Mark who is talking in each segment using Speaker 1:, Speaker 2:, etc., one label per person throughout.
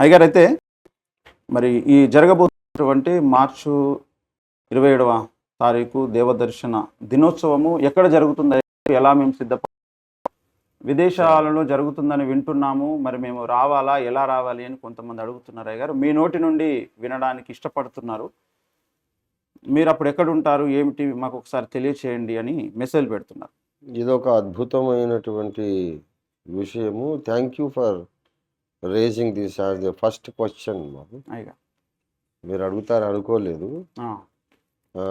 Speaker 1: అయ్యగారు అయితే మరి ఈ జరగబోతున్నటువంటి మార్చు 27వ తారీఖు దేవదర్శన దినోత్సవము ఎక్కడ జరుగుతుంది? ఎలా మేము విదేశాలలో జరుగుతుందని వింటున్నాము. మరి మేము రావాలా? ఎలా రావాలి అని కొంతమంది అడుగుతున్నారు అయ్యగారు. మీ నోటి నుండి వినడానికి ఇష్టపడుతున్నారు. మీరు అప్పుడు ఎక్కడుంటారు? ఏమిటి? మాకు ఒకసారి తెలియచేయండి అని మెసేజ్ పెడుతున్నారు.
Speaker 2: ఇదొక అద్భుతమైనటువంటి విషయము. Thank you for raising this as the first question.
Speaker 1: అయ్యగా
Speaker 2: మీరు అడుగుతారు అనుకోలేదు.
Speaker 1: ఆ,
Speaker 2: ఆ,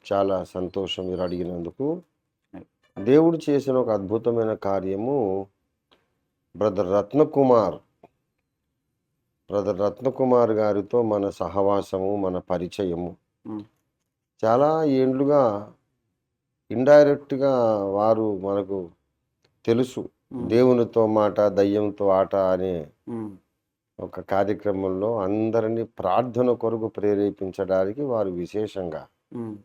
Speaker 2: చాలా సంతోషం మీరు అడిగినందుకు. దేవుడు చేసిన ఒక అద్భుతమైన కార్యము బ్రదర్ రత్నకుమార్ గారితో మన సహవాసము, మన పరిచయము
Speaker 1: ఉమ్,
Speaker 2: చాలా ఏండ్లుగా ఇండైరెక్ట్గా వారు మనకు తెలుసు. దేవునితో మాట దయ్యంతో ఆట అనే
Speaker 1: ఉమ్,
Speaker 2: ఒక కార్యక్రమంలో అందరినీ ప్రార్థన కొరకు ప్రేరేపించడానికి వారు విశేషంగా
Speaker 1: ఉమ్,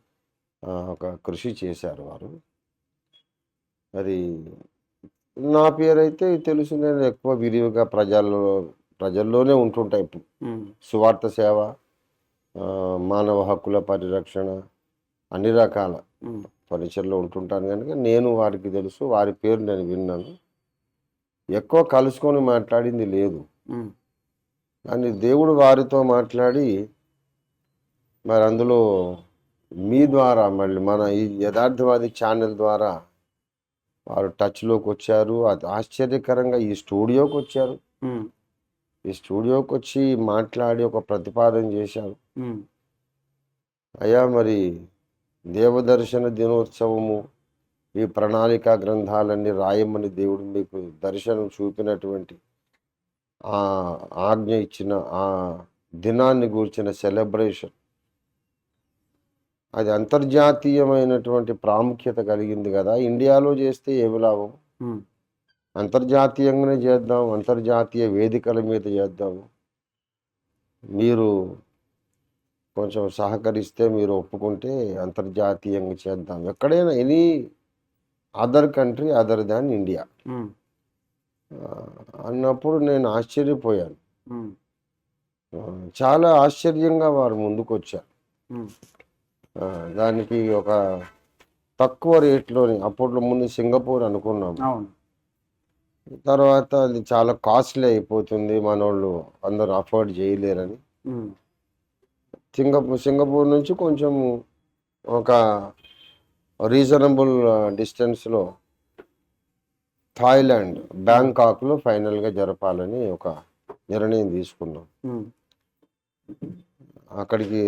Speaker 2: ఒక కృషి చేశారు వారు. అది నా పేరైతే తెలుసు. నేను ఎక్కువ విరివిగా ప్రజల్లోనే ఉంటుంటాయి.
Speaker 1: ఉమ్,
Speaker 2: సువార్త సేవ, మానవ హక్కుల పరిరక్షణ, అన్ని రకాల
Speaker 1: ఉమ్,
Speaker 2: పరిచయలో ఉంటుంటాను కనుక నేను వారికి తెలుసు. వారి పేరు నేను విన్నాను. ఎక్కువ కలుసుకొని మాట్లాడింది లేదు.
Speaker 1: ఉమ్,
Speaker 2: కానీ దేవుడు వారితో మాట్లాడి మరి అందులో మీ ద్వారా మళ్ళీ మన ఈ యథార్థవాది ఛానల్ ద్వారా వారు టచ్లోకి వచ్చారు. అది ఆశ్చర్యకరంగా ఈ స్టూడియోకి వచ్చారు.
Speaker 1: ఉమ్,
Speaker 2: ఈ స్టూడియోకి వచ్చి మాట్లాడి ఒక ప్రతిపాదన చేశారు.
Speaker 1: ఉమ్,
Speaker 2: అయ్యా, మరి దేవదర్శన దినోత్సవము ఈ ప్రణాళికా గ్రంథాలన్నీ రాయమని దేవుడు మీకు దర్శనం చూపినటువంటి ఆ ఆజ్ఞ ఇచ్చిన ఆ దినాన్ని గూర్చిన సెలబ్రేషన్ అది అంతర్జాతీయమైనటువంటి ప్రాముఖ్యత కలిగింది కదా. ఇండియాలో చేస్తే ఏమి లాభం?
Speaker 1: ఉమ్,
Speaker 2: అంతర్జాతీయంగానే చేద్దాం, అంతర్జాతీయ వేదికల మీద చేద్దాము. మీరు కొంచెం సహకరిస్తే, మీరు ఒప్పుకుంటే అంతర్జాతీయంగా చేద్దాం. ఎక్కడైనా any other country other than India
Speaker 1: um,
Speaker 2: అన్నప్పుడు నేను ఆశ్చర్యపోయాను.
Speaker 1: ఉమ్,
Speaker 2: చాలా ఆశ్చర్యంగా వారు ముందుకు వచ్చారు.
Speaker 1: ఉమ్,
Speaker 2: దానికి ఒక తక్కువ రేట్లోని, అప్పట్లో ముందు సింగపూర్ అనుకున్నాము.
Speaker 1: అవును.
Speaker 2: తర్వాత అది చాలా కాస్ట్లీ అయిపోతుంది, మనోళ్ళు అందరూ అఫోర్డ్ చేయలేరని
Speaker 1: ఉమ్,
Speaker 2: సింగపూర్ నుంచి కొంచెం ఒక రీజనబుల్ డిస్టెన్స్లో థాయిలాండ్ బ్యాంకాక్లో ఫైనల్గా జరపాలని ఒక నిర్ణయం తీసుకున్నాం.
Speaker 1: ఉమ్,
Speaker 2: అక్కడికి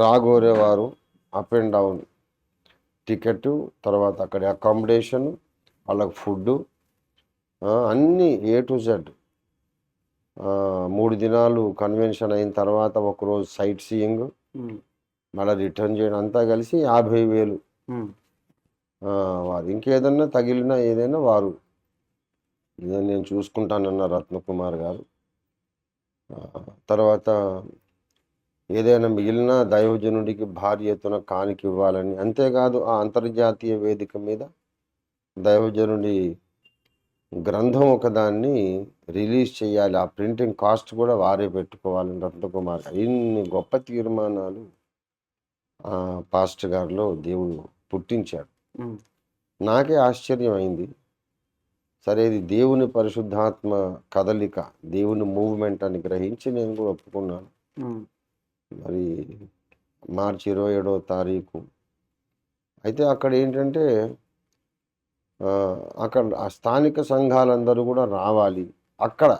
Speaker 2: రాగోరేవారు అప్ అండ్ డౌన్ టికెట్, తర్వాత అక్కడి అకామిడేషన్, వాళ్ళకి ఫుడ్, అన్నీ ఏ టు జెడ్. 3 దినాలు కన్వెన్షన్ అయిన తర్వాత ఒకరోజు సైట్ సీయింగ్,
Speaker 1: ఉమ్,
Speaker 2: మళ్ళీ రిటర్న్ చేయడం, అంతా కలిసి 50,000.
Speaker 1: ఉమ్,
Speaker 2: వారు ఇంకేదన్నా తగిలినా ఏదైనా వారు ఇదే నేను చూసుకుంటానన్న రత్నకుమార్ గారు. తర్వాత ఏదైనా మిగిలిన దైవజనుడికి భారీ ఎత్తున కానుక ఇవ్వాలని, అంతేకాదు ఆ అంతర్జాతీయ వేదిక మీద దైవజనుడి గ్రంథం ఒకదాన్ని రిలీజ్ చేయాలి. ఆ ప్రింటింగ్ కాస్ట్ కూడా వారే పెట్టుకోవాలని రత్నకుమార్ గారు. ఇన్ని గొప్ప తీర్మానాలు పాస్టర్ గారిలో దేవుడు పుట్టించాడు.
Speaker 1: ఉమ్,
Speaker 2: నాకే ఆశ్చర్యం అయింది. సరే, ఇది దేవుని పరిశుద్ధాత్మ కదలిక, దేవుని మూవ్మెంట్ అని గ్రహించి నేను కూడా ఒప్పుకున్నాను.
Speaker 1: ఉమ్,
Speaker 2: మరి మార్చి 27వ తారీఖు అయితే అక్కడ ఏంటంటే అక్కడ ఆ స్థానిక సంఘాలందరూ కూడా రావాలి. అక్కడ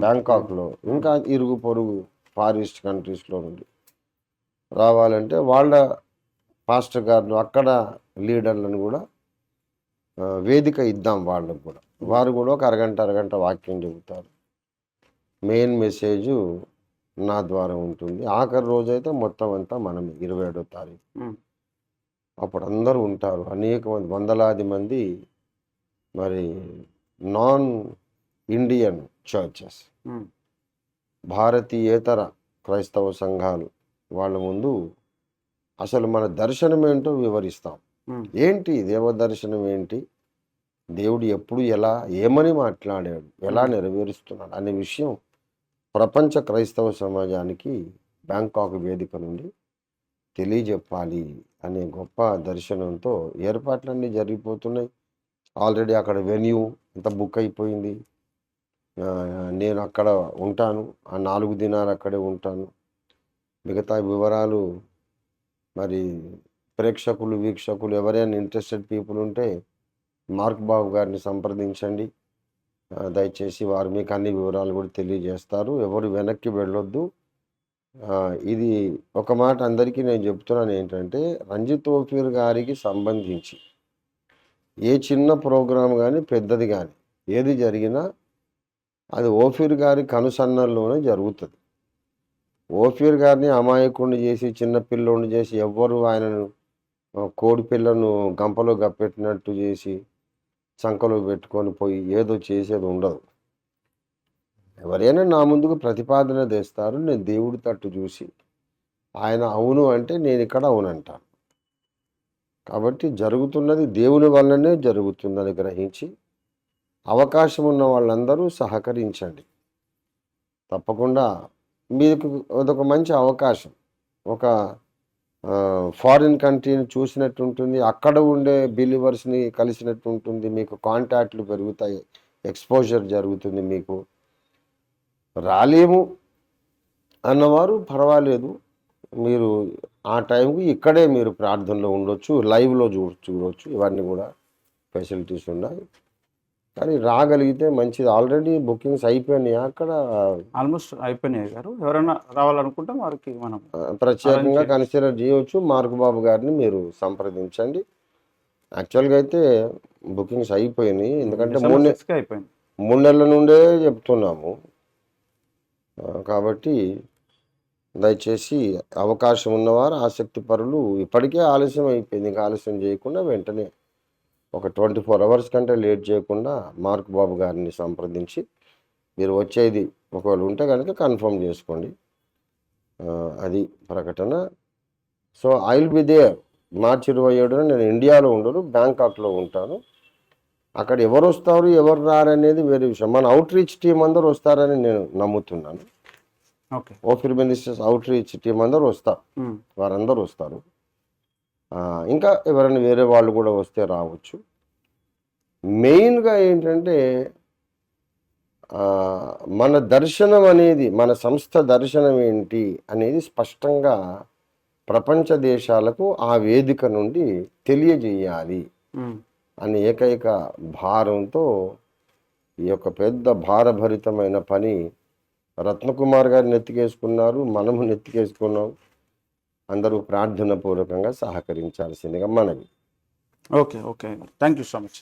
Speaker 2: బ్యాంకాక్లో ఇంకా ఇరుగు పొరుగు ఫారిస్ట్ కంట్రీస్లో నుండి రావాలంటే వాళ్ళ పాస్టర్ గారు అక్కడ లీడర్లను కూడా వేదిక ఇద్దాం వాళ్ళకు కూడా. వారు కూడా ఒక అరగంట వాక్యం చెబుతారు. మెయిన్ మెసేజు నా ద్వారా ఉంటుంది. ఆఖరి రోజైతే మొత్తం అంతా మనం 27వ తారీఖు అప్పుడు అందరూ ఉంటారు. అనేక మంది, వందలాది మంది మరి నాన్ ఇండియన్ చర్చెస్, భారతీయేతర క్రైస్తవ సంఘాలు వాళ్ళ ముందు అసలు మన దర్శనం ఏంటో వివరిస్తాం. ఏంటి దేవదర్శనం ఏంటి, దేవుడు ఎప్పుడు ఎలా ఏమని మాట్లాడాడు, ఎలా నెరవేరుస్తున్నాడు అనే విషయం ప్రపంచ క్రైస్తవ సమాజానికి బ్యాంకాక్ వేదిక నుండి తెలియజెప్పాలి అనే గొప్ప దర్శనంతో ఏర్పాట్లన్నీ జరిగిపోతున్నాయి. ఆల్రెడీ అక్కడ వెన్యూ అంతా బుక్ అయిపోయింది. నేను అక్కడ ఉంటాను. ఆ 4 దినాలు అక్కడే ఉంటాను. మిగతా వివరాలు మరి ప్రేక్షకులు, వీక్షకులు ఎవరైనా ఇంట్రెస్టెడ్ పీపుల్ ఉంటే మార్క్ బాబు గారిని సంప్రదించండి. దయచేసి వారు మీకు అన్ని వివరాలు కూడా తెలియజేస్తారు. ఎవరు వెనక్కి వెళ్ళొద్దు. ఇది ఒక మాట అందరికీ నేను చెప్తున్నాను ఏంటంటే, రంజిత్ ఓఫీర్ గారికి సంబంధించి ఏ చిన్న ప్రోగ్రాం కానీ పెద్దది కానీ ఏది జరిగినా అది ఓఫీర్ గారి కనుసన్నల్లోనే జరుగుతుంది. ఓఫీర్ గారిని అమాయకుడిని చేసి చిన్న పిల్లోడిని చేసి ఎవ్వరు ఆయనను కోడి పిల్లను గంపలో గప్పెట్టినట్టు చేసి చంకలో పెట్టుకొని పోయి ఏదో చేసేది ఉండదు. ఎవరైనా నా ముందుకు ప్రతిపాదన తెస్తారు. నేను దేవుడి తట్టు చూసి ఆయన అవును అంటే నేను ఇక్కడ అవునంటాను. కాబట్టి జరుగుతున్నది దేవుని వల్లనే జరుగుతుందని గ్రహించి అవకాశం ఉన్న వాళ్ళందరూ సహకరించండి. తప్పకుండా మీకు అదొక మంచి అవకాశం. ఒక ఫారిన్ కంట్రీని చూసినట్టు ఉంటుంది. అక్కడ ఉండే బిలీవర్స్ని కలిసినట్టు ఉంటుంది. మీకు కాంటాక్ట్లు పెరుగుతాయి, ఎక్స్పోజర్ జరుగుతుంది. మీకు రాలేము అన్నవారు పర్వాలేదు, మీరు ఆ టైంకి ఇక్కడే మీరు ప్రార్థనలో ఉండొచ్చు, లైవ్లో చూడవచ్చు. ఇవన్నీ కూడా ఫెసిలిటీస్ ఉన్నాయి. కానీ రాగలిగితే మంచిది. ఆల్రెడీ బుకింగ్స్ అయిపోయినాయి. అక్కడ
Speaker 1: ఆల్మోస్ట్ అయిపోయినాయి గారు. ఎవరైనా రావాలనుకుంటే వారికి మనం
Speaker 2: ప్రత్యేకంగా కన్సిడర్ చేయవచ్చు. మార్క్ బాబు గారిని మీరు సంప్రదించండి. యాక్చువల్గా అయితే బుకింగ్స్ అయిపోయినాయి. ఎందుకంటే
Speaker 1: అయిపోయింది.
Speaker 2: 3 నెలల నుండే చెప్తున్నాము. కాబట్టి దయచేసి అవకాశం ఉన్నవారు, ఆసక్తి పరులు, ఇప్పటికే ఆలస్యం అయిపోయింది, ఇంకా ఆలస్యం చేయకుండా వెంటనే ఒక 24 అవర్స్ కంటే లేట్ చేయకుండా మార్క్ బాబు గారిని సంప్రదించి మీరు వచ్చేది ఒకవేళ ఉంటే కనుక కన్ఫర్మ్ చేసుకోండి. అది ప్రకటన. So I will be there. మార్చి 27న నేను ఇండియాలో ఉండను, బ్యాంకాక్లో ఉంటాను. అక్కడ ఎవరు వస్తారు ఎవరు రారనేది వేరే విషయం. మన అవుట్ రీచ్ టీం అందరూ వస్తారని నేను నమ్ముతున్నాను.
Speaker 1: ఓకే,
Speaker 2: ఓఫీర్ మినిస్టర్స్ అవుట్ రీచ్ టీం అందరూ వస్తారు, వారందరూ వస్తారు. ఇంకా ఎవరైనా వేరే వాళ్ళు కూడా వస్తే రావచ్చు. మెయిన్గా ఏంటంటే మన దర్శనం అనేది, మన సంస్థ దర్శనం ఏంటి అనేది స్పష్టంగా ప్రపంచ దేశాలకు ఆ వేదిక నుండి తెలియజేయాలి అనే ఏకైక భారంతో ఈ యొక్క పెద్ద భారభరితమైన పని రత్నకుమార్ గారు నెత్తికేసుకున్నారు, మనము నెత్తికేసుకున్నాం. అందరూ ప్రార్థన పూర్వకంగా సహకరించాల్సిందిగా మనవి.
Speaker 1: Okay, thank you so much.